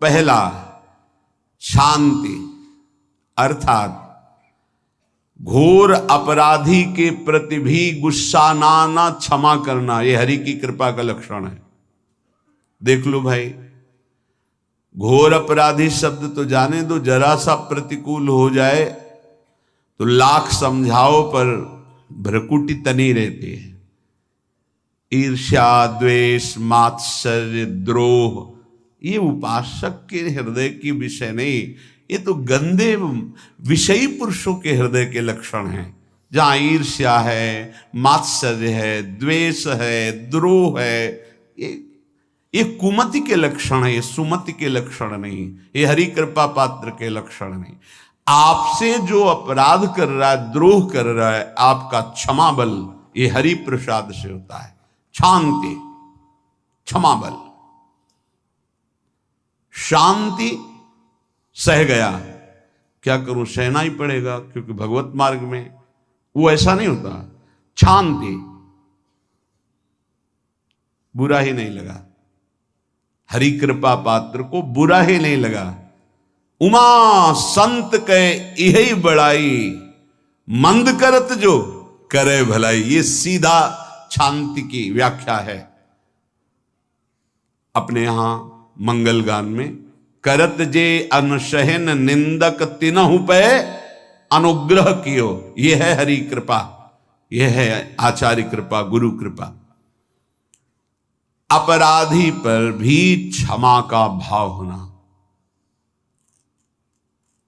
पहला शांति, अर्थात घोर अपराधी के प्रति भी गुस्सा ना आना, क्षमा करना, यह हरि की कृपा का लक्षण है। देख लो भाई, घोर अपराधी शब्द तो जाने दो, जरा सा प्रतिकूल हो जाए तो लाख समझाओ पर भ्रकुटी तनी रहती है। ईर्ष्या, द्वेष, मात्सर्य, द्रोह, ये उपासक के हृदय की विषय नहीं, ये तो गंदे विषयी पुरुषों के हृदय के लक्षण हैं। जहां ईर्ष्या है, मात्सर्य है, द्वेष है, द्रोह है, ये कुमति के लक्षण है, ये सुमति के लक्षण नहीं, ये हरि कृपा पात्र के लक्षण नहीं। आपसे जो अपराध कर रहा है, द्रोह कर रहा है, आपका क्षमा बल ये हरि प्रसाद से होता है। शांति, क्षमा बल, शांति, सह गया, क्या करूं, सहना ही पड़ेगा क्योंकि भगवत मार्ग में वो ऐसा नहीं होता। शांति, बुरा ही नहीं लगा, हरि कृपा पात्र को बुरा ही नहीं लगा। उमा संत के यही बड़ाई, मंद करत जो करे भलाई, ये सीधा शांति की व्याख्या है। अपने यहां मंगल गान में करत जे अनसहन निंदक तिनहु पे अनुग्रह कियो, यह है हरि कृपा, यह है आचार्य कृपा, गुरु कृपा। अपराधी पर भी क्षमा का भाव होना,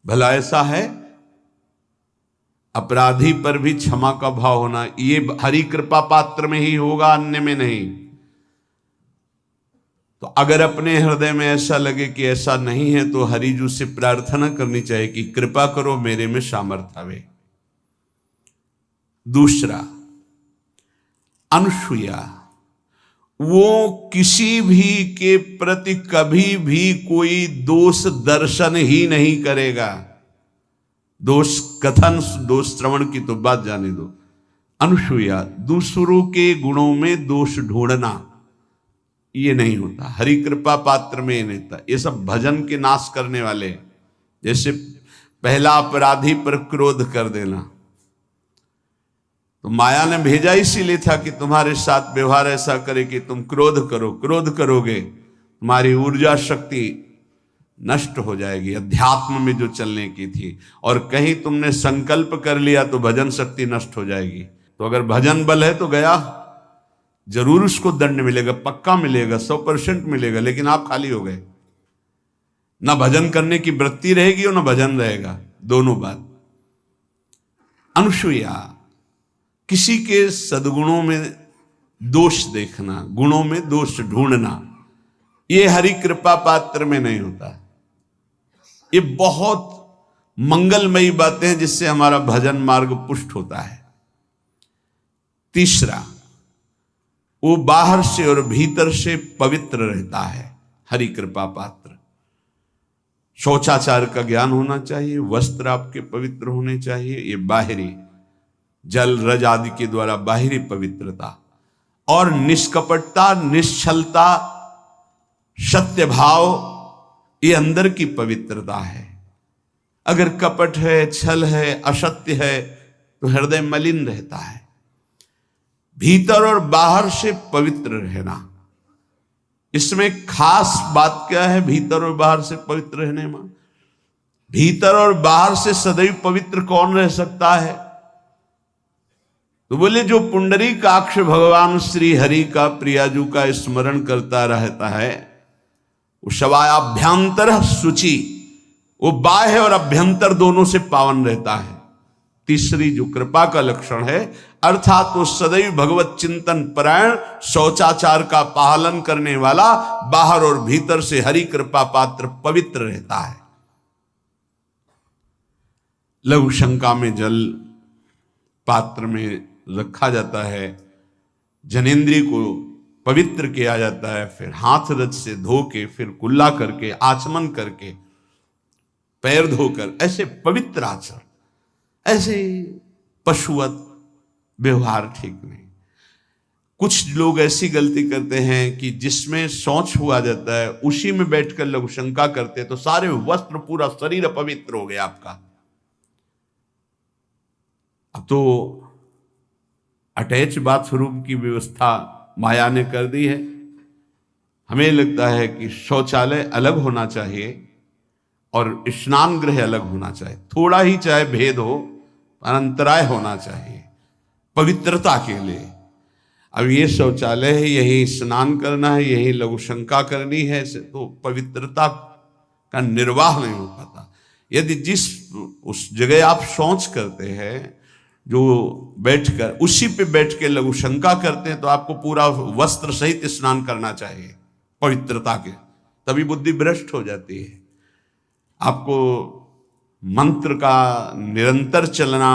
भला ऐसा है, अपराधी पर भी क्षमा का भाव होना, ये हरि कृपा पात्र में ही होगा, अन्य में नहीं। तो अगर अपने हृदय में ऐसा लगे कि ऐसा नहीं है तो हरिजू से प्रार्थना करनी चाहिए कि कृपा करो, मेरे में सामर्थ्य आवे। दूसरा, अनुसूया, वो किसी भी के प्रति कभी भी कोई दोष दर्शन ही नहीं करेगा। दोष कथन, दोष श्रवण की तो बात जाने दो। अनुसूया, दूसरों के गुणों में दोष ढूंढना ये नहीं होता, हरि कृपा पात्र में ये नहीं था। ये सब भजन के नाश करने वाले, जैसे पहला अपराधी पर क्रोध कर देना, तो माया ने भेजा इसीलिए था कि तुम्हारे साथ व्यवहार ऐसा करे कि तुम क्रोध करो, क्रोध करोगे तुम्हारी ऊर्जा शक्ति नष्ट हो जाएगी, अध्यात्म में जो चलने की थी, और कहीं तुमने संकल्प कर लिया तो भजन शक्ति नष्ट हो जाएगी। तो अगर भजन बल है तो गया, जरूर उसको दंड मिलेगा, पक्का मिलेगा, 100% मिलेगा, लेकिन आप खाली हो गए, ना भजन करने की वृत्ति रहेगी और ना भजन रहेगा, दोनों बात। अनुसूया, किसी के सद्गुणों में दोष देखना, गुणों में दोष ढूंढना, यह हरि कृपा पात्र में नहीं होता। ये बहुत मंगलमयी बातें हैं जिससे हमारा भजन मार्ग पुष्ट होता है। तीसरा, वो बाहर से और भीतर से पवित्र रहता है, हरि कृपा पात्र। शौचाचार का ज्ञान होना चाहिए, वस्त्र आपके पवित्र होने चाहिए, ये बाहरी, जल रज आदि के द्वारा बाहरी पवित्रता, और निष्कपटता, निश्चलता, सत्य भाव, ये अंदर की पवित्रता है। अगर कपट है, छल है, असत्य है तो हृदय मलिन रहता है। भीतर और बाहर से पवित्र रहना, इसमें खास बात क्या है भीतर और बाहर से पवित्र रहने में? भीतर और बाहर से सदैव पवित्र कौन रह सकता है? तो बोले जो पुंडरीकाक्ष भगवान श्री हरि का, प्रियाजू का स्मरण करता रहता है, वो शवायाभ्यंतर शुचि, वो बाह्य और अभ्यंतर दोनों से पावन रहता है। तीसरी जो कृपा का लक्षण है, अर्थात वो सदैव भगवत चिंतन परायण, शौचाचार का पालन करने वाला, बाहर और भीतर से हरि कृपा पात्र पवित्र रहता है। लघु शंका में जल पात्र में रखा जाता है, जनेंद्रिय को पवित्र किया जाता है, फिर हाथ रज से धो के, फिर कुल्ला करके, आचमन करके, पैर धोकर, ऐसे पवित्र आचरण, ऐसे पशुवत व्यवहार ठीक नहीं। कुछ लोग ऐसी गलती करते हैं कि जिसमें शौच हुआ जाता है उसी में बैठकर लघु शंका करते हैं, तो सारे वस्त्र पूरा शरीर अपवित्र हो गया आपका। अब तो अटैच बाथरूम की व्यवस्था माया ने कर दी है। हमें लगता है कि शौचालय अलग होना चाहिए और स्नान गृह अलग होना चाहिए, थोड़ा ही चाहे भेद हो पर अंतराय होना चाहिए पवित्रता के लिए। अब ये शौचालय है, यही स्नान करना है, यही लघु शंका करनी है, तो पवित्रता का निर्वाह नहीं हो पाता। यदि जिस उस जगह आप शौच करते हैं, जो बैठकर उसी पे बैठ के लघु शंका करते हैं, तो आपको पूरा वस्त्र सहित स्नान करना चाहिए पवित्रता के, तभी बुद्धि भ्रष्ट हो जाती है। आपको मंत्र का निरंतर चलना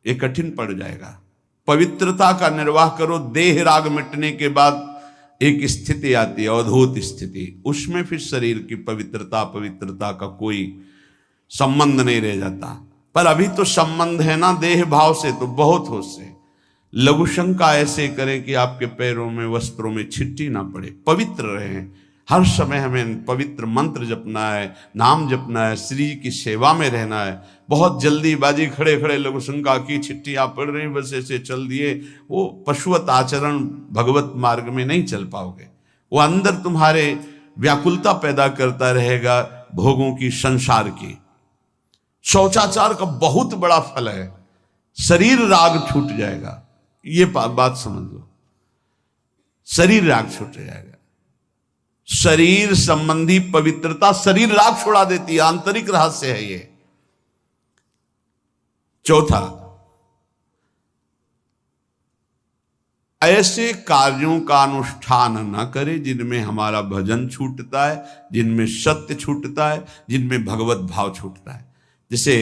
ये कठिन पड़ जाएगा। पवित्रता का निर्वाह करो। देह राग मिटने के बाद एक स्थिति आती है, अवधूत स्थिति, उसमें फिर शरीर की पवित्रता का कोई संबंध नहीं रह जाता। पर अभी तो संबंध है ना देह भाव से, तो बहुत होश से लघु शंका ऐसे करें कि आपके पैरों में वस्त्रों में छिट्टी ना पड़े, पवित्र रहें। हर समय हमें पवित्र मंत्र जपना है, नाम जपना है, श्री की सेवा में रहना है। बहुत जल्दीबाजी खड़े खड़े लघु शंका की, छिट्टियां पड़ रही, बस ऐसे चल दिए, वो पशुवत आचरण भगवत मार्ग में नहीं चल पाओगे। वो अंदर तुम्हारे व्याकुलता पैदा करता रहेगा, भोगों की, संसार की। शौचाचार का बहुत बड़ा फल है, शरीर राग छूट जाएगा। ये बात समझ लो, शरीर राग छूट जाएगा। शरीर संबंधी पवित्रता शरीर राग छुड़ा देती है, आंतरिक रहस्य है ये। चौथा, ऐसे कार्यों का अनुष्ठान न करें जिनमें हमारा भजन छूटता है, जिनमें सत्य छूटता है, जिनमें भगवत भाव छूटता है। जैसे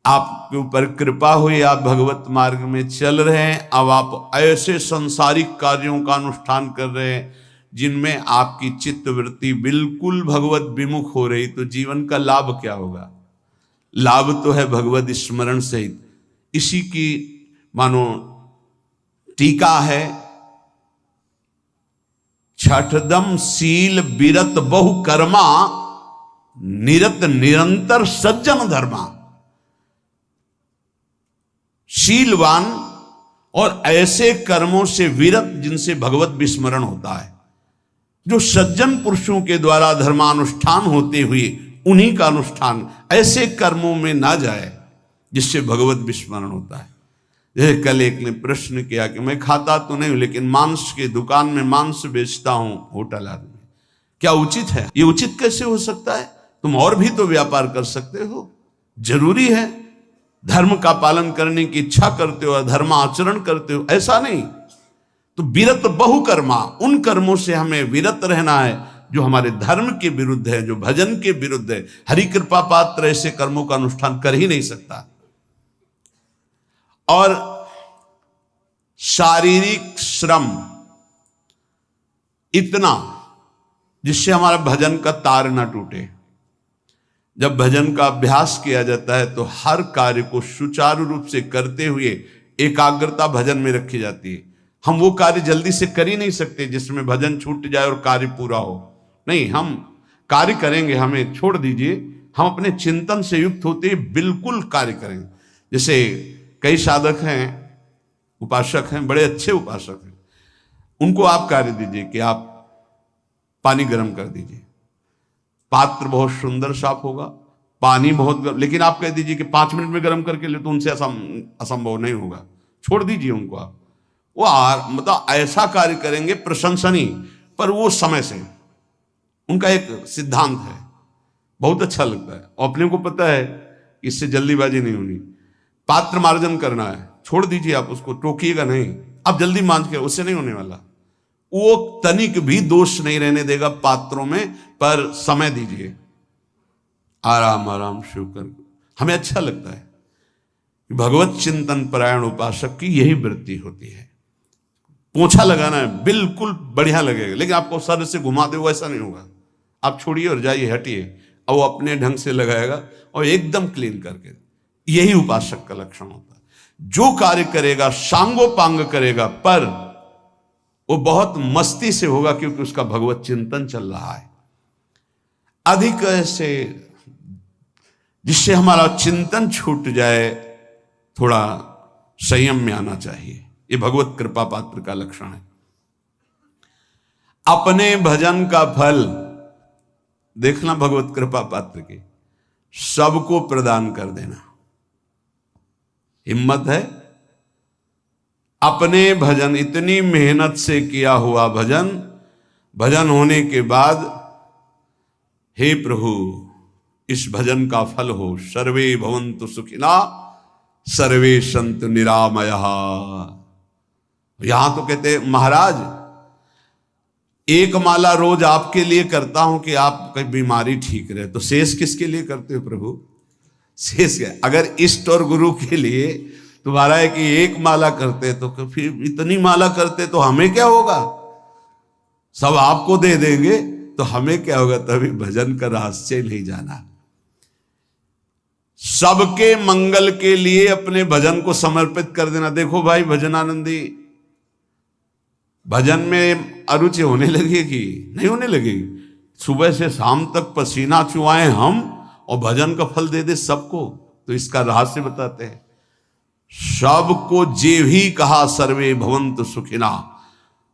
आपके ऊपर कृपा हुई, आप भगवत मार्ग में चल रहे हैं, अब आप ऐसे संसारिक कार्यों का अनुष्ठान कर रहे हैं जिनमें आपकी चित्तवृत्ति बिल्कुल भगवत विमुख हो रही, तो जीवन का लाभ क्या होगा? लाभ तो है भगवत स्मरण सहित। इसी की मानो टीका है, छठदम शील बिरत बहु कर्मा, निरत निरंतर सज्जन धर्मा। शीलवान और ऐसे कर्मों से विरत जिनसे भगवत विस्मरण होता है, जो सज्जन पुरुषों के द्वारा धर्मानुष्ठान होते हुए उन्हीं का अनुष्ठान, ऐसे कर्मों में ना जाए जिससे भगवत विस्मरण होता है। जैसे कल एक ने प्रश्न किया कि मैं खाता तो नहीं हूं लेकिन मांस की दुकान में मांस बेचता हूं, होटल आदमी, क्या उचित है? ये उचित कैसे हो सकता है? तुम और भी तो व्यापार कर सकते हो। जरूरी है धर्म का पालन करने की इच्छा करते हो, धर्म आचरण करते हो, ऐसा नहीं। तो विरत बहुकर्मा, उन कर्मों से हमें विरत रहना है जो हमारे धर्म के विरुद्ध है, जो भजन के विरुद्ध है। हरि कृपा पात्र ऐसे कर्मों का अनुष्ठान कर ही नहीं सकता। और शारीरिक श्रम इतना जिससे हमारा भजन का तार ना टूटे। जब भजन का अभ्यास किया जाता है तो हर कार्य को सुचारू रूप से करते हुए एकाग्रता भजन में रखी जाती है। हम वो कार्य जल्दी से कर ही नहीं सकते जिसमें भजन छूट जाए और कार्य पूरा हो। नहीं, हम कार्य करेंगे, हमें छोड़ दीजिए, हम अपने चिंतन से युक्त होते बिल्कुल कार्य करेंगे। जैसे कई साधक हैं, उपासक हैं, बड़े अच्छे उपासक हैं, उनको आप कार्य दीजिए कि आप पानी गर्म कर दीजिए। पात्र बहुत सुंदर साफ होगा, पानी बहुत गर्म, लेकिन आप कह दीजिए कि 5 मिनट में गर्म करके ले, तो उनसे असंभव नहीं होगा। छोड़ दीजिए उनको आप, वो मतलब ऐसा कार्य करेंगे प्रशंसनीय, पर वो समय से। उनका एक सिद्धांत है, बहुत अच्छा लगता है, और अपने को पता है कि इससे जल्दीबाजी नहीं होनी। पात्र मार्जन करना है, छोड़ दीजिए, आप उसको टोकिएगा नहीं, आप जल्दी मांझ के, उससे नहीं होने वाला। वो तनिक भी दोष नहीं रहने देगा पात्रों में, पर समय दीजिए, आराम आराम शिव कर। हमें अच्छा लगता है। भगवत चिंतन परायण उपासक की यही वृत्ति होती है। पोछा लगाना है, बिल्कुल बढ़िया लगेगा, लेकिन आपको सर से घुमा दे, वैसा नहीं होगा। आप छोड़िए और जाइए, हटिए, और वो अपने ढंग से लगाएगा और एकदम क्लीन करके। यही उपासक का लक्षण होता है। जो कार्य करेगा सांगोपांग करेगा, पर वो बहुत मस्ती से होगा, क्योंकि उसका भगवत चिंतन चल रहा है। अधिक ऐसे जिससे हमारा चिंतन छूट जाए, थोड़ा संयम में आना चाहिए। ये भगवत कृपा पात्र का लक्षण है। अपने भजन का फल देखना भगवत कृपा पात्र के, सबको प्रदान कर देना। हिम्मत है। अपने भजन, इतनी मेहनत से किया हुआ भजन, भजन होने के बाद हे प्रभु इस भजन का फल हो, सर्वे भवन्तु सुखिना सर्वे सन्तु निरामयः। यहां तो कहते महाराज एक माला रोज आपके लिए करता हूं कि आपकी बीमारी ठीक रहे, तो शेष किसके लिए करते हो प्रभु? शेष क्या? अगर इष्ट और गुरु के लिए तुम्हारा है कि एक माला करते तो फिर इतनी माला करते तो हमें क्या होगा? सब आपको दे देंगे तो हमें क्या होगा? तभी भजन का रहस्य नहीं जाना। सबके मंगल के लिए अपने भजन को समर्पित कर देना। देखो भाई भजनानंदी, भजन में अरुचि होने लगेगी? नहीं होने लगेगी। सुबह से शाम तक पसीना चुआए हम और भजन का फल दे दे सबको, तो इसका रहस्य बताते हैं। सबको जे भी कहा सर्वे भवन्तु सुखिना,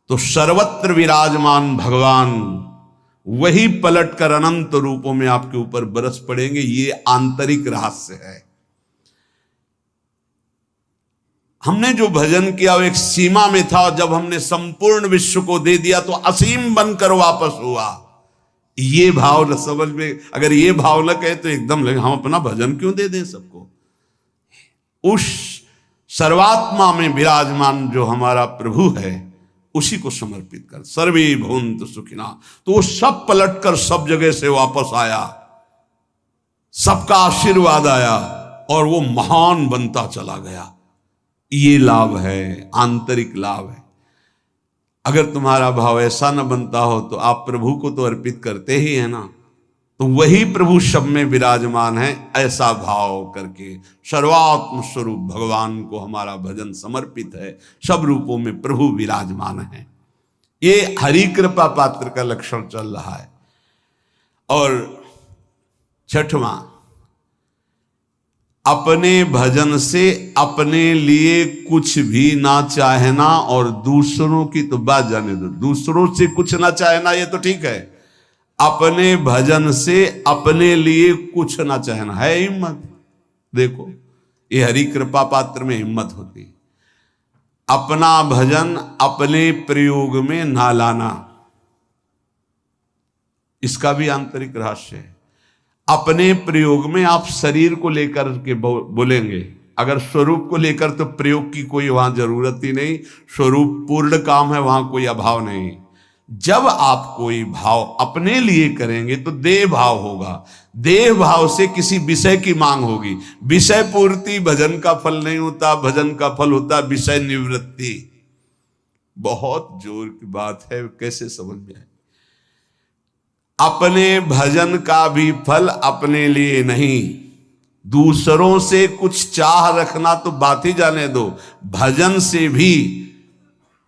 तो सर्वत्र विराजमान भगवान वही पलटकर अनंत रूपों में आपके ऊपर बरस पड़ेंगे। ये आंतरिक रहस्य है। हमने जो भजन किया वो एक सीमा में था, और जब हमने संपूर्ण विश्व को दे दिया तो असीम बनकर वापस हुआ। ये भाव न समझ में, अगर ये भाव न कहे तो एकदम लगे हम अपना भजन क्यों दे दें सबको। उस सर्वात्मा में विराजमान जो हमारा प्रभु है उसी को समर्पित कर, सर्वे भवन्तु सुखिना। तो वो सब पलटकर सब जगह से वापस आया, सबका आशीर्वाद आया और वो महान बनता चला गया। ये लाभ है, आंतरिक लाभ है। अगर तुम्हारा भाव ऐसा न बनता हो तो आप प्रभु को तो अर्पित करते ही है ना, तो वही प्रभु सब में विराजमान है। ऐसा भाव करके सर्वात्म स्वरूप भगवान को हमारा भजन समर्पित है। सब रूपों में प्रभु विराजमान है। ये हरि कृपा पात्र का लक्षण चल रहा है। और छठवां, अपने भजन से अपने लिए कुछ भी ना चाहना, और दूसरों की तो बात जाने दो, दूसरों से कुछ ना चाहना ये तो ठीक है। अपने भजन से अपने लिए कुछ ना चाहना है हिम्मत। देखो ये हरि कृपा पात्र में हिम्मत होती है। अपना भजन अपने प्रयोग में ना लाना, इसका भी आंतरिक रहस्य है। अपने प्रयोग में आप शरीर को लेकर के बोलेंगे, अगर स्वरूप को लेकर तो प्रयोग की कोई वहां जरूरत ही नहीं। स्वरूप पूर्ण काम है, वहां कोई अभाव नहीं। जब आप कोई भाव अपने लिए करेंगे तो देह भाव होगा। देह भाव से किसी विषय की मांग होगी। विषय पूर्ति भजन का फल नहीं होता, भजन का फल होता विषय निवृत्ति। बहुत जोर की बात है, कैसे समझ में आए? अपने भजन का भी फल अपने लिए नहीं, दूसरों से कुछ चाह रखना तो बात ही जाने दो। भजन से भी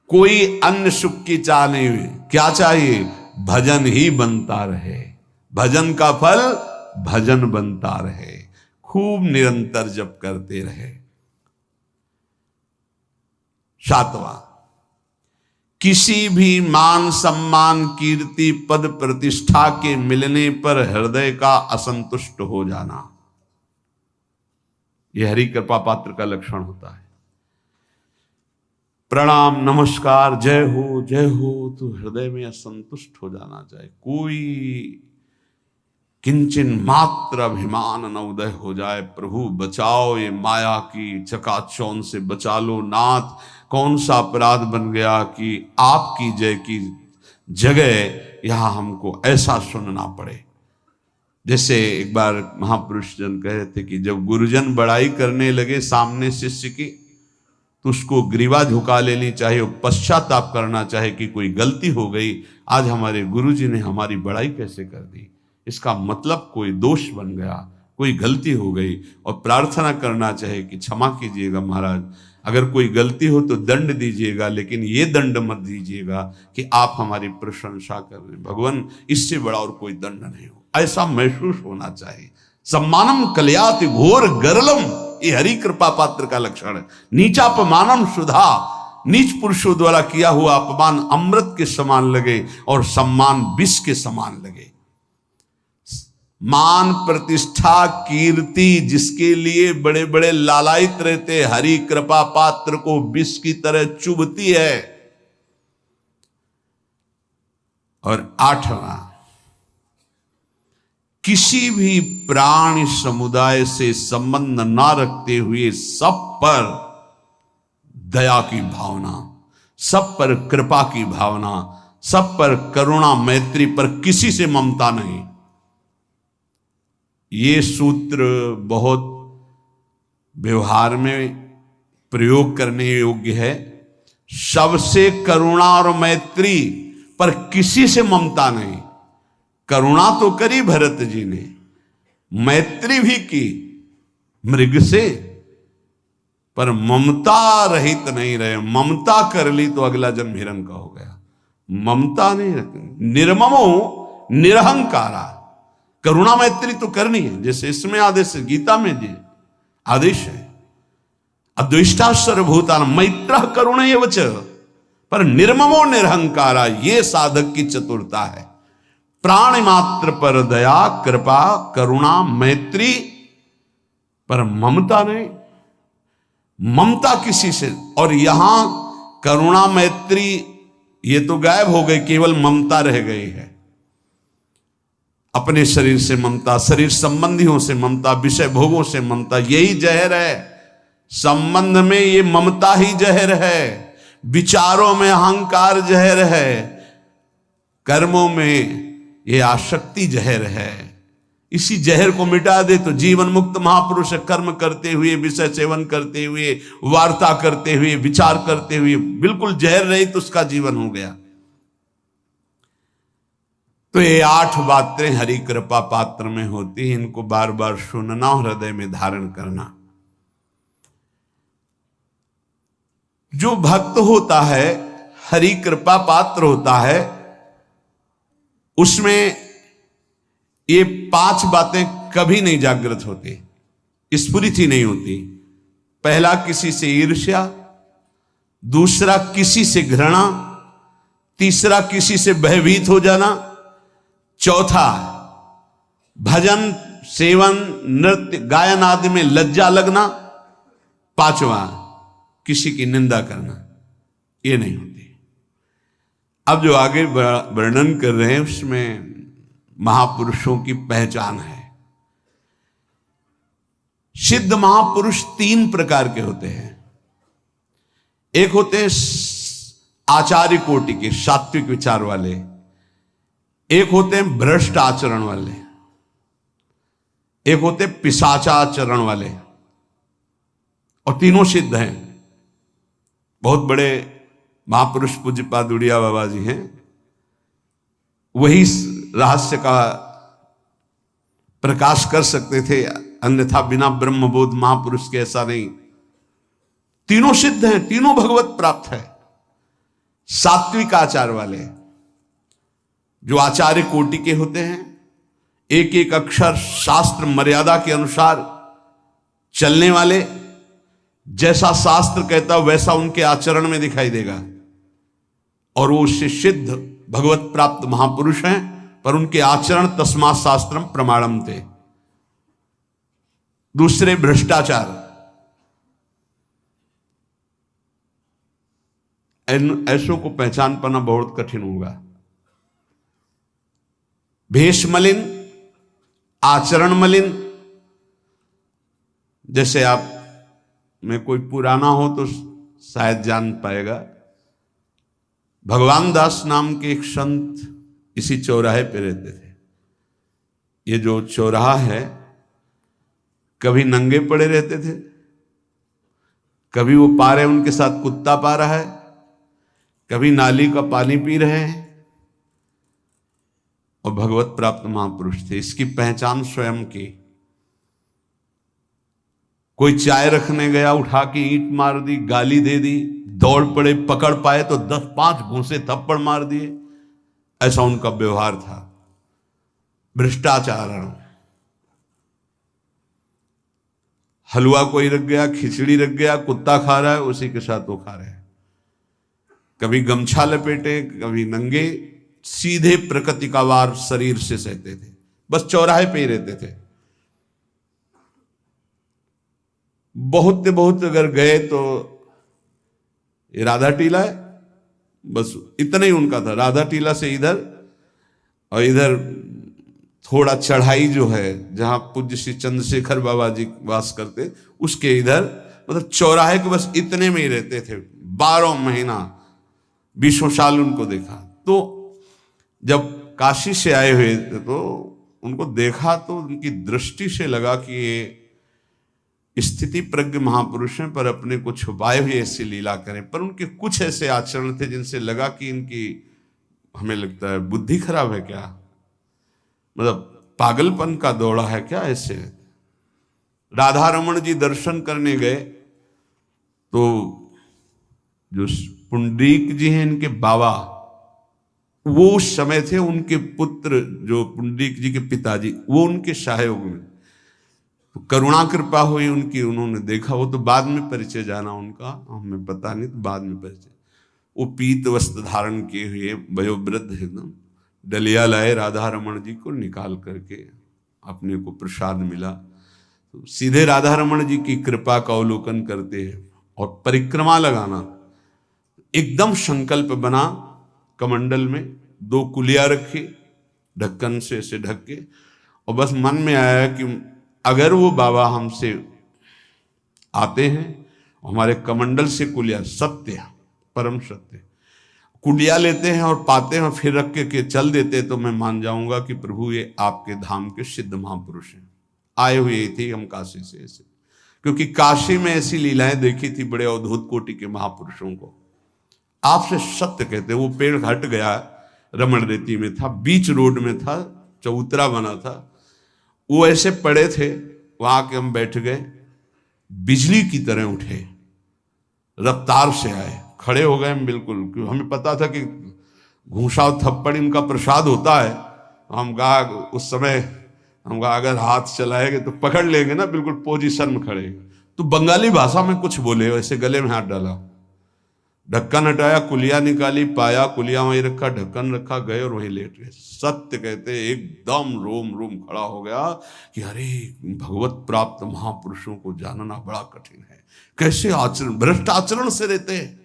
कोई अन्य सुख की चाह नहीं हुई। क्या चाहिए? भजन ही बनता रहे, भजन का फल भजन बनता रहे, खूब निरंतर जप करते रहे। सातवां, किसी भी मान सम्मान कीर्ति पद प्रतिष्ठा के मिलने पर हृदय का असंतुष्ट हो जाना, यह हरि कृपा पात्र का लक्षण होता है। प्रणाम नमस्कार जय हो तो हृदय में असंतुष्ट हो जाना चाहिए। कोई किंचन मात्र अभिमान न उदय हो जाए। प्रभु बचाओ, ये माया की चकाचौंध से बचा लो नाथ। कौन सा अपराध बन गया कि आपकी जय की जगह यहां हमको ऐसा सुनना पड़े। जैसे एक बार महापुरुष जन कह रहे थे कि जब गुरुजन बड़ाई करने लगे सामने शिष्य की, तो उसको ग्रीवा झुका लेनी चाहिए, पश्चाताप करना चाहिए कि कोई गलती हो गई, आज हमारे गुरुजी ने हमारी बड़ाई कैसे कर दी। इसका मतलब कोई दोष बन गया, कोई गलती हो गई, और प्रार्थना करना चाहिए कि क्षमा कीजिएगा महाराज, अगर कोई गलती हो तो दंड दीजिएगा, लेकिन ये दंड मत दीजिएगा कि आप हमारी प्रशंसा कर रहे हैं। भगवान, इससे बड़ा और कोई दंड नहीं हो, ऐसा महसूस होना चाहिए। सम्मानम कलयाति घोर गरलम, ये हरि कृपा पात्र का लक्षण है। नीचापमानम सुधा, नीच पुरुषों द्वारा किया हुआ अपमान अमृत के समान लगे और सम्मान विष के समान लगे। मान प्रतिष्ठा कीर्ति जिसके लिए बड़े बड़े लालायित रहते, हरि कृपा पात्र को विष की तरह चुभती है। और 8वां, किसी भी प्राणी समुदाय से संबंध ना रखते हुए सब पर दया की भावना, सब पर कृपा की भावना, सब पर करुणा मैत्री, पर किसी से ममता नहीं। ये सूत्र बहुत व्यवहार में प्रयोग करने योग्य है। सबसे करुणा और मैत्री, पर किसी से ममता नहीं। करुणा तो करी भरत जी ने, मैत्री भी की मृग से, पर ममता रहित नहीं रहे। ममता कर ली तो अगला जन्म हिरण का हो गया। ममता नहीं रखनी। निर्ममो निरहंकारा, करुणा मैत्री तो करनी है, जैसे इसमें आदेश है, गीता में जी आदेश है, अद्वेष्टा सर्वभूतान मैत्र करुण एवच, पर निर्ममो निरहंकारा, ये साधक की चतुरता है। प्राण मात्र पर दया कृपा करुणा मैत्री, पर ममता नहीं। ममता किसी से, और यहां करुणा मैत्री ये तो गायब हो गई, केवल ममता रह गई है। अपने शरीर से ममता, शरीर संबंधियों से ममता, विषय भोगों से ममता, यही जहर है। संबंध में ये ममता ही जहर है, विचारों में अहंकार जहर है, कर्मों में ये आसक्ति जहर है। इसी जहर को मिटा दे तो जीवन मुक्त महापुरुष कर्म करते हुए, विषय सेवन करते हुए, वार्ता करते हुए, विचार करते हुए, बिल्कुल जहर रहित उसका जीवन हो गया। तो ये 8 बातें हरि कृपा पात्र में होती हैं। इनको बार बार सुनना, हृदय में धारण करना। जो भक्त होता है, हरि कृपा पात्र होता है, उसमें ये 5 बातें कभी नहीं जागृत होती, स्फुरित ही नहीं होती। पहला, किसी से ईर्ष्या। दूसरा, किसी से घृणा। तीसरा, किसी से भयभीत हो जाना। चौथा, भजन सेवन नृत्य गायन आदि में लज्जा लगना। 5वां, किसी की निंदा करना। ये नहीं होती। अब जो आगे वर्णन कर रहे हैं उसमें महापुरुषों की पहचान है। सिद्ध महापुरुष 3 प्रकार के होते हैं। एक होते हैं आचार्य कोटि के, सात्विक विचार वाले। एक होते हैं भ्रष्ट आचरण वाले। एक होते पिशाचाचरण वाले। और तीनों सिद्ध हैं। बहुत बड़े महापुरुष पूज्यपाद उड़िया बाबा जी हैं, वही रहस्य का प्रकाश कर सकते थे, अन्यथा बिना ब्रह्मबोध महापुरुष के ऐसा नहीं। तीनों सिद्ध हैं, तीनों भगवत प्राप्त है। सात्विक आचार वाले, जो आचार्य कोटि के होते हैं, एक एक अक्षर शास्त्र मर्यादा के अनुसार चलने वाले, जैसा शास्त्र कहता वैसा उनके आचरण में दिखाई देगा, और वो उससे सिद्ध भगवत प्राप्त महापुरुष हैं। पर उनके आचरण तस्मात् शास्त्रम प्रमाणम थे। दूसरे भ्रष्टाचार, ऐसों को पहचान पाना बहुत कठिन होगा। भेष मलिन, आचरण मलिन। जैसे आप में कोई पुराना हो तो शायद जान पाएगा, भगवान दास नाम के एक संत इसी चौराहे पे रहते थे। ये जो चौराहा है, कभी नंगे पड़े रहते थे, कभी वो पा रहे उनके साथ कुत्ता पा रहा है, कभी नाली का पानी पी रहे हैं, और भगवत प्राप्त महापुरुष थे। इसकी पहचान स्वयं की। कोई चाय रखने गया, उठा के ईंट मार दी, गाली दे दी, दौड़ पड़े, पकड़ पाए तो 10-5 घूंसे थप्पड़ मार दिए। ऐसा उनका व्यवहार था, भ्रष्टाचार। हलवा कोई रख गया, खिचड़ी रख गया, कुत्ता खा रहा है, उसी के साथ वो खा रहे हैं। कभी गमछा लपेटे, कभी नंगे, सीधे प्रकृति का वार शरीर से सहते थे, बस चौराहे पे ही रहते थे। बहुत अगर गए तो ये राधा टीला है, बस इतना ही उनका था। राधा टीला से इधर, और इधर थोड़ा चढ़ाई जो है जहां पूज्य श्री चंद्रशेखर बाबा जी वास करते, उसके इधर मतलब चौराहे के बस इतने में ही रहते थे 12 महीना, 20 साल उनको देखा। तो जब काशी से आए हुए थे तो उनको देखा तो उनकी दृष्टि से लगा कि ये स्थिति प्रज्ञ महापुरुष हैं, पर अपने को छुपाए हुए ऐसी लीला करें। पर उनके कुछ ऐसे आचरण थे जिनसे लगा कि इनकी, हमें लगता है, बुद्धि खराब है क्या, मतलब पागलपन का दौड़ा है क्या ऐसे। राधा रमन जी दर्शन करने गए तो जो पुंडरीक जी हैं इनके बाबा, वो उस समय थे, उनके पुत्र जो पुंडरीक जी के पिताजी, वो उनके सहयोग में, तो करुणा कृपा हुई उनकी, उन्होंने देखा। वो तो बाद में परिचय जाना उनका, हमें पता नहीं, तो बाद में परिचय। वो पीत वस्त्र धारण किए हुए वयोवृद्ध एकदम डलिया लाए, राधा रमन जी को निकाल करके अपने को प्रसाद मिला। तो सीधे राधा रमन जी की कृपा का अवलोकन करते हैं और परिक्रमा लगाना। एकदम संकल्प बना, कमंडल में 2 कुलिया रखी, ढक्कन से ऐसे ढक के, और बस मन में आया कि अगर वो बाबा हमसे आते हैं, हमारे कमंडल से कुलिया, सत्य, परम सत्य, कुलिया लेते हैं और पाते हैं, फिर रख के चल देते, तो मैं मान जाऊंगा कि प्रभु ये आपके धाम के सिद्ध महापुरुष हैं, आए हुए थे हम काशी से ऐसे। क्योंकि काशी में ऐसी लीलाएं देखी थी बड़े अद्भुत कोटि के महापुरुषों को। आपसे सत्य कहते, वो पेड़ हट गया, रमण रेती में था, बीच रोड में था, चबूतरा बना था, वो ऐसे पड़े थे, वहां के हम बैठ गए, बिजली की तरह उठे, रफ्तार से आए, खड़े हो गए हम बिल्कुल, क्योंकि हमें पता था कि घूंसा और थप्पड़ इनका प्रसाद होता है। हम कहा उस समय, हम कहा अगर हाथ चलाएंगे तो पकड़ लेंगे ना, बिल्कुल पोजीशन में खड़े। तो बंगाली भाषा में कुछ बोले, वैसे गले में हाथ डाला, ढक्कन हटाया, कुलिया निकाली, पाया कुलिया वहीं रखा, ढक्कन रखा, गए और वहीं लेट गए। सत्य कहते एकदम रोम रोम खड़ा हो गया कि अरे भगवत प्राप्त महापुरुषों को जानना बड़ा कठिन है, कैसे आचरण, भ्रष्ट आचरण से रहते हैं,